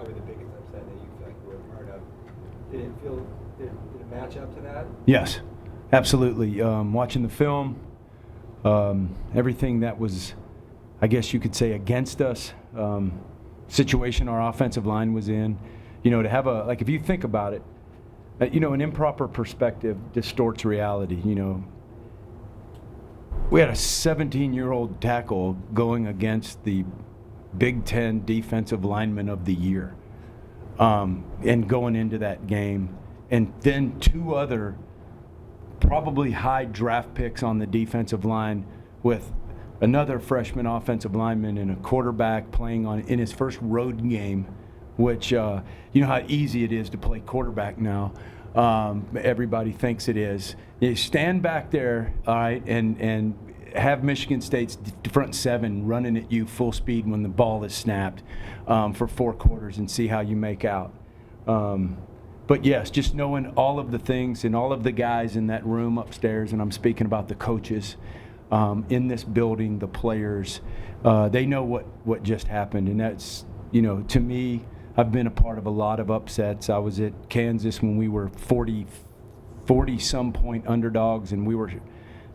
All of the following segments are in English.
probably the biggest upset that you feel like you were a part of. Did it match up to that? Yes, absolutely. Watching the film, everything that was, I guess you could say, against us, situation our offensive line was in, to have if you think about it, an improper perspective distorts reality. We had a 17-year-old tackle going against the Big Ten Defensive Lineman of the Year, and going into that game, and then two other probably high draft picks on the defensive line with another freshman offensive lineman and a quarterback playing in his first road game, which you know how easy it is to play quarterback now. Everybody thinks it is. You stand back there, all right, and have Michigan State's front seven running at you full speed when the ball is snapped for 4 quarters and see how you make out. But yes, just knowing all of the things and all of the guys in that room upstairs, and I'm speaking about the coaches in this building, the players, they know what just happened. And that's, to me, I've been a part of a lot of upsets. I was at Kansas when we were 40-some point underdogs, and we were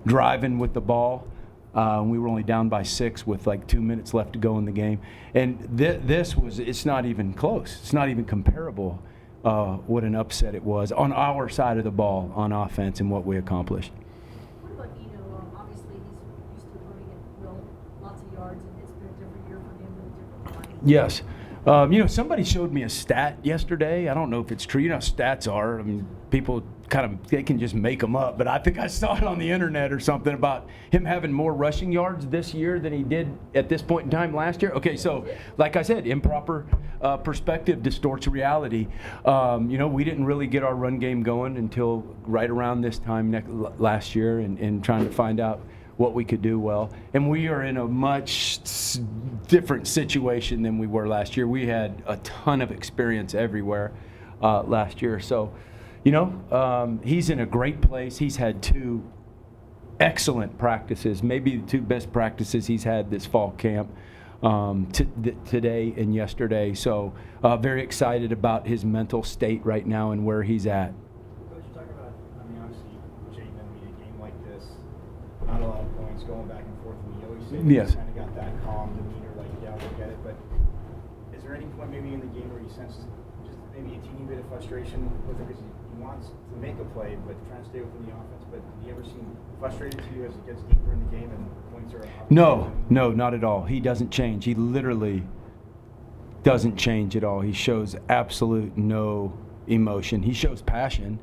driving with the ball. We were only down by 6 with like 2 minutes left to go in the game. And it's not even close. It's not even comparable what an upset it was on our side of the ball on offense and what we accomplished. What about obviously he's used to running at lots of yards, and it's been a different year for him with a different line. Yes. Somebody showed me a stat yesterday. I don't know if it's true. Stats are. I mean, people they can just make them up. But I think I saw it on the internet or something about him having more rushing yards this year than he did at this point in time last year. Okay, so like I said, improper perspective distorts reality. We didn't really get our run game going until right around this time last year, and trying to find out what we could do well. And we are in a much different situation than we were last year. We had a ton of experience everywhere last year. So, he's in a great place. He's had 2 excellent practices, maybe the 2 best practices he's had this fall camp, today and yesterday. So very excited about his mental state right now and where he's at. Coach, you talk about, obviously, Jayden, a game like this, not a lot of points going back and forth. And you always say Yes. you kind of got that calm demeanor, like, yeah, we'll get it. But is there any point maybe in the game where you sense just maybe a teeny bit of frustration with him because he wants to make a play but trying to stay within the offense? But have you ever seen frustrated to you as it gets deeper in the game and points are No, not at all. He doesn't change. He literally doesn't change at all. He shows absolute no emotion. He shows passion.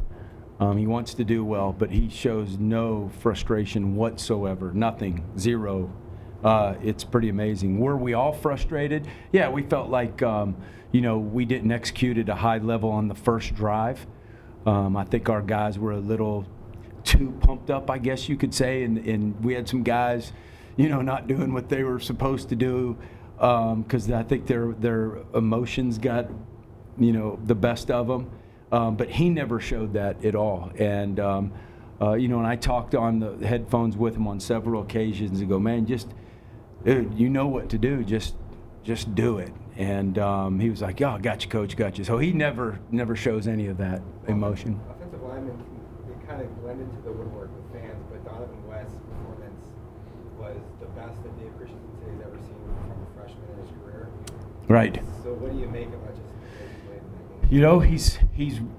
He wants to do well, but he shows no frustration whatsoever. Nothing. Zero. It's pretty amazing. Were we all frustrated? Yeah, we felt like, we didn't execute at a high level on the first drive. I think our guys were a little too pumped up, I guess you could say, and we had some guys, not doing what they were supposed to do, because I think their emotions got, the best of them. But he never showed that at all. And, and I talked on the headphones with him on several occasions and go, man, dude, you know what to do. Just do it. And he was like, yeah, got you, coach, got you. So he never shows any of that emotion. Offensive linemen, they kind of blend into the woodwork with fans, but Donovan West's performance was the best that Dave Christensen said he's ever seen from a freshman in his career. Right. So what do you make of just the way he played in that game?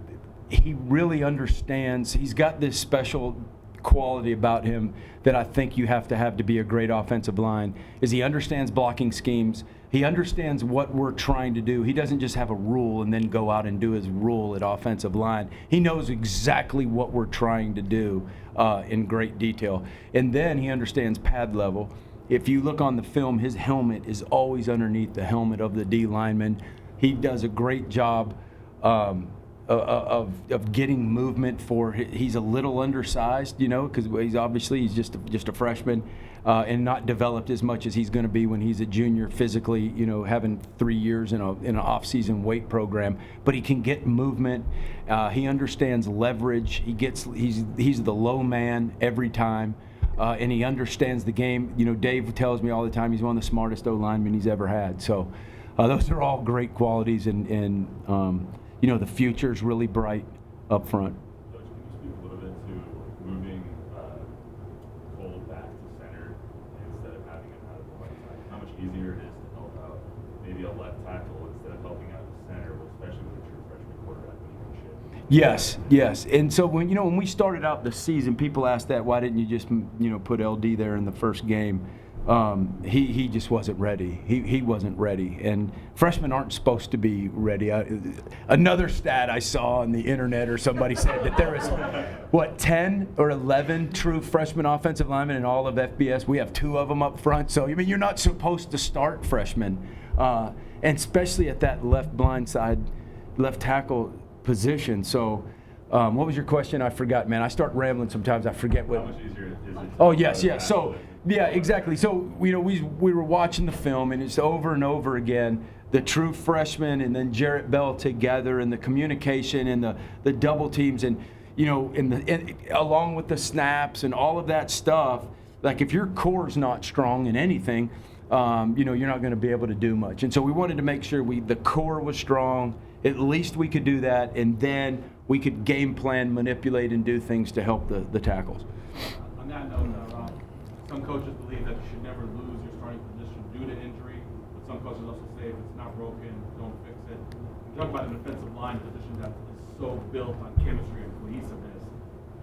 He really understands. He's got this special quality about him that I think you have to be a great offensive line, is he understands blocking schemes. He understands what we're trying to do. He doesn't just have a rule and then go out and do his rule at offensive line. He knows exactly what we're trying to do in great detail. And then he understands pad level. If you look on the film, his helmet is always underneath the helmet of the D lineman. He does a great job of getting movement he's a little undersized, because he's just a freshman, and not developed as much as he's going to be when he's a junior physically, having 3 years in an off-season weight program. But he can get movement. He understands leverage. He's the low man every time, and he understands the game. Dave tells me all the time he's one of the smartest O linemen he's ever had. So those are all great qualities, and the future is really bright up front. Coach, can you speak a little bit to moving Cole back to center instead of having him out of the right side? How much easier it is to help out maybe a left tackle instead of helping out the center, especially with a true freshman quarterback when you can shift? Yes. And so when we started out the season, people asked that, why didn't you just put LD there in the first game? He just wasn't ready. He wasn't ready, and freshmen aren't supposed to be ready. Another stat I saw on the internet, or somebody said that there was 10 or 11 true freshman offensive linemen in all of FBS. We have 2 of them up front. So you're not supposed to start freshmen, and especially at that left blind side, left tackle position. So. What was your question? I forgot, man. I start rambling sometimes. I forget what. How much easier is it? Oh, yes. So, yeah, exactly. So, we were watching the film, and it's over and over again, the true freshmen and then Jarrett Bell together, and the communication and the double teams, and along with the snaps and all of that stuff. Like, if your core's not strong in anything, you're not going to be able to do much. And so we wanted to make sure the core was strong. At least we could do that, and then we could game plan, manipulate, and do things to help the tackles. On that note, some coaches believe that you should never lose your starting position due to injury, but some coaches also say if it's not broken, don't fix it. We talk about an offensive line position that is so built on chemistry and cohesiveness.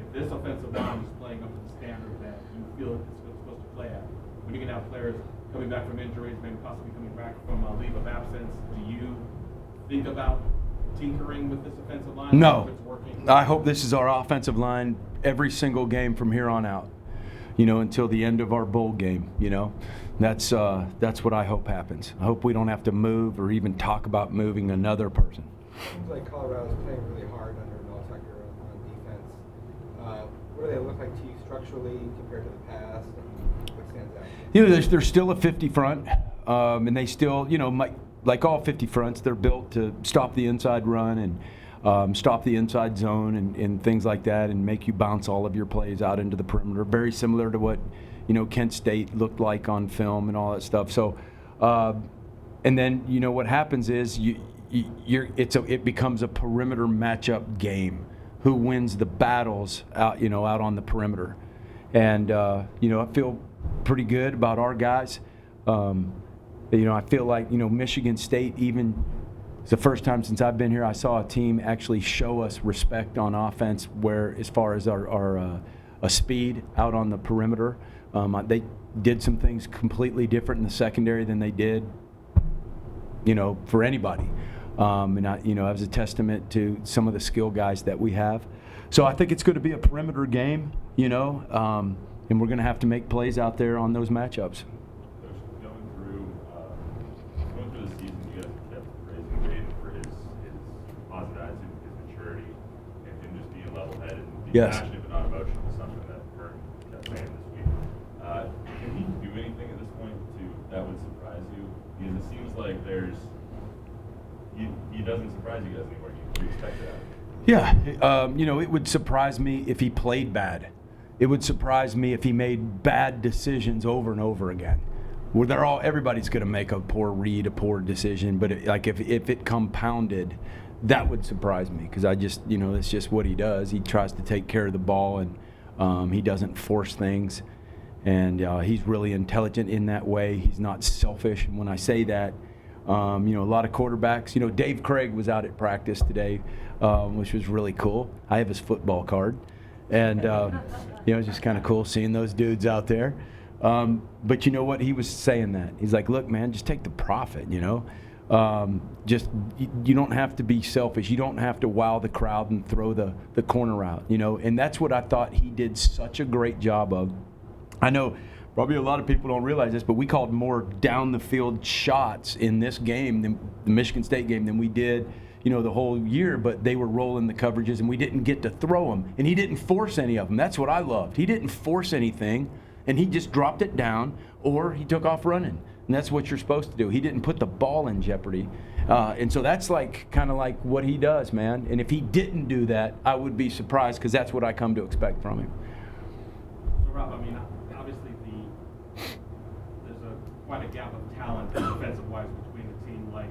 If this offensive line is playing up to the standard that you feel it's supposed to play at, when you can have players coming back from injuries, maybe possibly coming back from a leave of absence, do you think about tinkering with this offensive line? No. If it's working? I hope this is our offensive line every single game from here on out, until the end of our bowl game. That's what I hope happens. I hope we don't have to move or even talk about moving another person. Seems like Colorado's playing really hard under Mel Tucker on defense. What do they look like to you structurally compared to the past? And what stands out? They're still a 50 front, and they still, like all 50 fronts, they're built to stop the inside run and stop the inside zone and things like that, and make you bounce all of your plays out into the perimeter. Very similar to what Kent State looked like on film and all that stuff. So, and then what happens is it becomes a perimeter matchup game. Who wins the battles out on the perimeter, and I feel pretty good about our guys. I feel like Michigan State, even it's the first time since I've been here I saw a team actually show us respect on offense, where as far as our speed out on the perimeter. They did some things completely different in the secondary than they did for anybody. And that was a testament to some of the skill guys that we have. So I think it's going to be a perimeter game, and we're going to have to make plays out there on those matchups. Going through the season, you guys kept praising Jaden for his positive attitude, his maturity, and him just being level-headed and being passionate but not emotional, something that Kurt kept saying this week. Can he do anything at this point that would surprise you? Because it seems like he doesn't surprise you guys anymore. You expect that. Yeah, it would surprise me if he played bad. It would surprise me if he made bad decisions over and over again. Everybody's going to make a poor read, a poor decision, but if it compounded, that would surprise me, because it's just what he does. He tries to take care of the ball, and he doesn't force things, and he's really intelligent in that way. He's not selfish. And when I say that, a lot of quarterbacks, Dave Craig was out at practice today, which was really cool. I have his football card, and it's just kind of cool seeing those dudes out there. But you know what? He was saying that. He's like, look, man, just take the profit, you don't have to be selfish. You don't have to wow the crowd and throw the corner out, and that's what I thought he did such a great job of. I know probably a lot of people don't realize this, but we called more down the field shots in this game, the Michigan State game, than we did the whole year, but they were rolling the coverages and we didn't get to throw them, and he didn't force any of them. That's what I loved. He didn't force anything, and he just dropped it down, or he took off running, and that's what you're supposed to do. He didn't put the ball in jeopardy, and so that's kind of like what he does, man. And if he didn't do that, I would be surprised, because that's what I come to expect from him. So Rob, obviously there's quite a gap of talent defensive-wise between a team like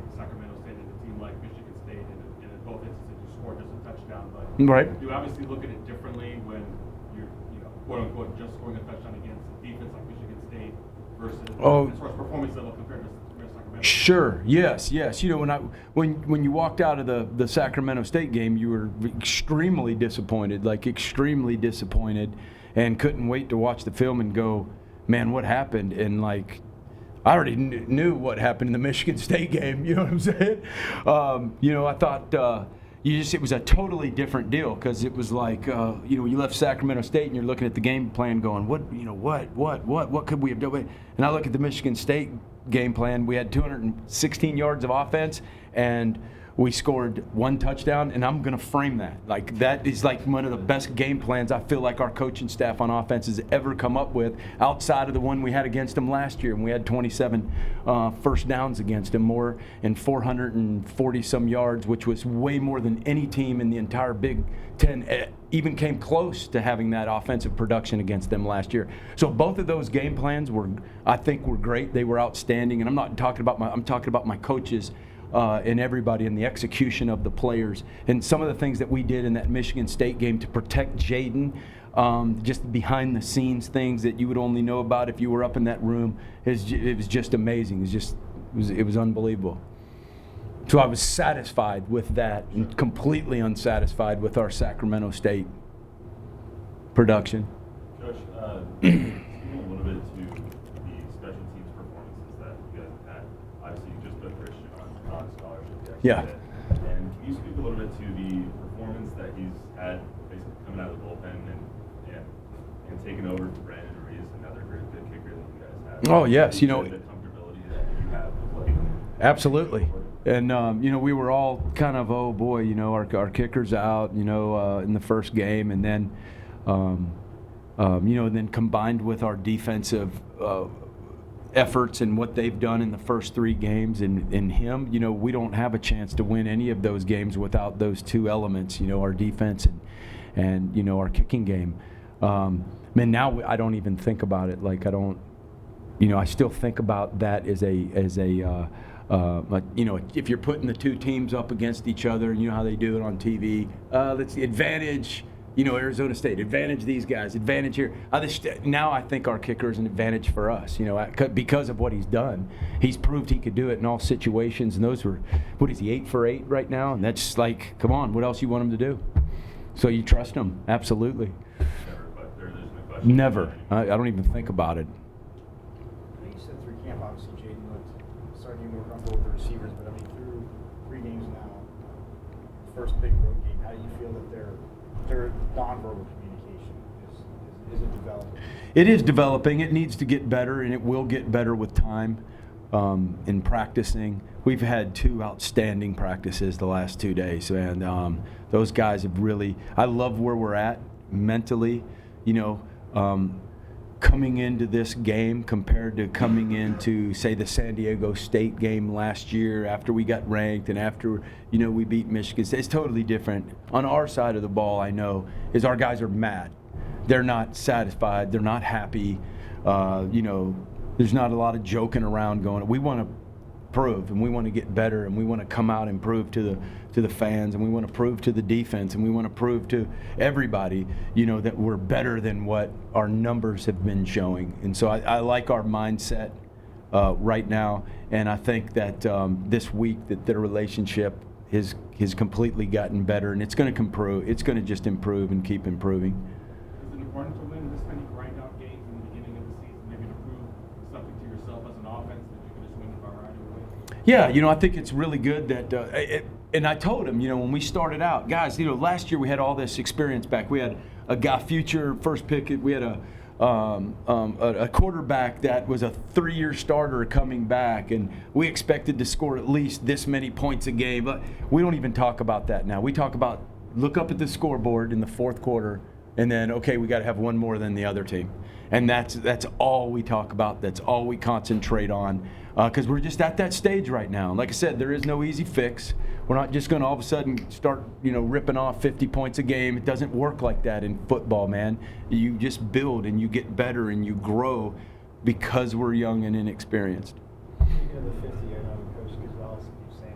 just a touchdown, but Right. you obviously look at it differently when you're, quote unquote, just scoring a touchdown against a defense like Michigan State versus as far as performance level compared to Sacramento. Sure. Yes. When you walked out of the Sacramento State game, you were extremely disappointed, and couldn't wait to watch the film and go, man, what happened? And like, I already knew what happened in the Michigan State game. You know what I'm saying? I thought it was a totally different deal, because it was like, you left Sacramento State and you're looking at the game plan going, what could we have done? And I look at the Michigan State game plan. We had 216 yards of offense, and we scored 1 touchdown, and I'm going to frame that. Like, that is like one of the best game plans I feel like our coaching staff on offense has ever come up with, outside of the one we had against them last year, and we had 27 first downs against them, more and 440-some yards, which was way more than any team in the entire Big Ten even came close to having that offensive production against them last year. So both of those game plans were great. They were outstanding, and I'm talking about my coaches and everybody in the execution of the players. And some of the things that we did in that Michigan State game to protect Jaden, just behind the scenes things that you would only know about if you were up in that room, it was just amazing. It was unbelievable. So I was satisfied with that, and completely unsatisfied with our Sacramento State production. Coach, speaking a little bit to the special teams performances that you guys have had. Obviously, you just put Christian on scholarship yesterday. Yeah. And can you speak a little bit to the performance that he's had, basically coming out of the bullpen and taking over for Brandon Ruiz, another good kicker that you guys have? Oh, yes. The comfortability that you have with like. Absolutely. And, we were all kind of, oh boy, our kicker's out, in the first game. And then, then combined with our defensive efforts and what they've done in the first 3 games, and him, we don't have a chance to win any of those games without those 2 elements, our defense and our kicking game. Now I don't even think about it. Like, I still think about that as if you're putting the 2 teams up against each other, and you know how they do it on TV. Let's see, advantage, Arizona State, advantage these guys, advantage here. Now I think our kicker is an advantage for us, because of what he's done. He's proved he could do it in all situations, and those were, what is he, 8 for 8 right now? And that's like, come on, what else you want him to do? So you trust him, absolutely. Never. I don't even think about it. I know you said through camp, obviously, Jaden looked starting to get more comfortable with the receivers, but through 3 games now, first big road game, how do you feel that their nonverbal communication is it developing? It is developing. It needs to get better, and it will get better with time in practicing. We've had 2 outstanding practices the last 2 days, and those guys have really, I love where we're at mentally, coming into this game compared to coming into, say, the San Diego State game last year after we got ranked and after, we beat Michigan State. It's totally different. On our side of the ball, I know, is our guys are mad. They're not satisfied. They're not happy. There's not a lot of joking around going. We want to prove, and we want to get better, and we want to come out and prove to the fans, and we want to prove to the defense, and we want to prove to everybody, that we're better than what our numbers have been showing. And so I like our mindset right now, and I think that this week that their relationship has completely gotten better, and it's going to improve. It's going to just improve and keep improving. Is it important to win this many grind-out games in the beginning of the season, maybe to prove something to yourself as an offense that you can just win by right away? Yeah, I think it's really good that, and I told him, when we started out, guys, last year we had all this experience back. We had a guy, future first pick. We had a quarterback that was a 3-year starter coming back, and we expected to score at least this many points a game. But we don't even talk about that now. We talk about look up at the scoreboard in the 4th quarter, and then, okay, we got to have one more than the other team. And that's all we talk about. That's all we concentrate on, because we're just at that stage right now. And like I said, there is no easy fix. We're not just going to all of a sudden start, ripping off 50 points a game. It doesn't work like that in football, man. You just build and you get better and you grow because we're young and inexperienced. Speaking of the 50, I know Coach Gonzalez keeps saying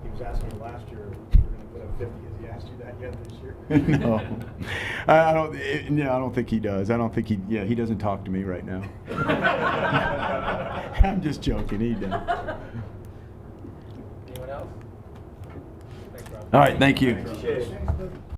he was asking you last year if you were going to put up 50. Has he asked you that yet this year? No, I don't. Yeah, I don't think he does. I don't think he. Yeah, he doesn't talk to me right now. I'm just joking. He does. Anyone else? Thanks, Rob. All right. Thank you. Appreciate it.